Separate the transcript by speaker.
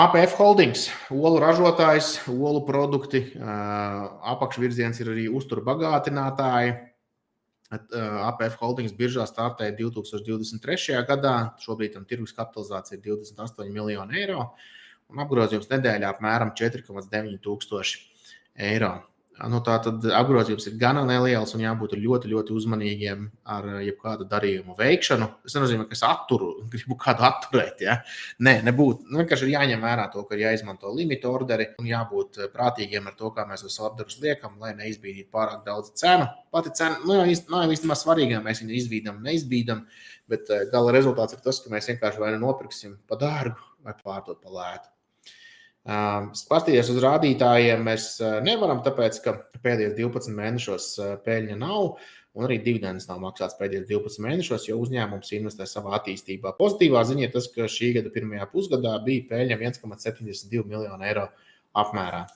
Speaker 1: APF Holdings, olu ražotājs, olu produkti, apakšvirziens ir arī uzturu bagātinātāji. APF Holdings biržā startēja 2023. gadā, šobrīd tam tirgus kapitalizācija ir 28 miljoni eiro, un apgrozījums nedēļā apmēram 4,9 tūkstoši eiro. Tātad apgrozījums ir gana neliels un jābūt ļoti, ļoti uzmanīgiem ar jebkādu darījumu veikšanu. Tas nenozīmē, ka es gribu kādu atturēt. Ja? Nē, nebūtu. Vienkārši ir jāņem vērā to, ka ir jāizmanto limita orderi un jābūt prātīgiem ar to, kā mēs uz orderus liekam, lai neizbīdītu pārāk daudz cenu. Pati cena nav īstenībā svarīga, mēs viņu izbīdam, neizbīdam, bet gala rezultāts ir tas, ka mēs vienkārši vai nopirksim pa dārgu vai pārdot pa lētu. Pastīties uz rādītājiem mēs nevaram, tāpēc, ka pēdējos 12 mēnešos peļņa nav, un arī dividendes nav maksāts pēdējos 12 mēnešos, jo uzņēmums investē savā attīstībā. Pozitīvā ziņa ir tas, ka šī gada pirmajā pusgadā bija peļņa 1,72 miljonu eiro apmērā.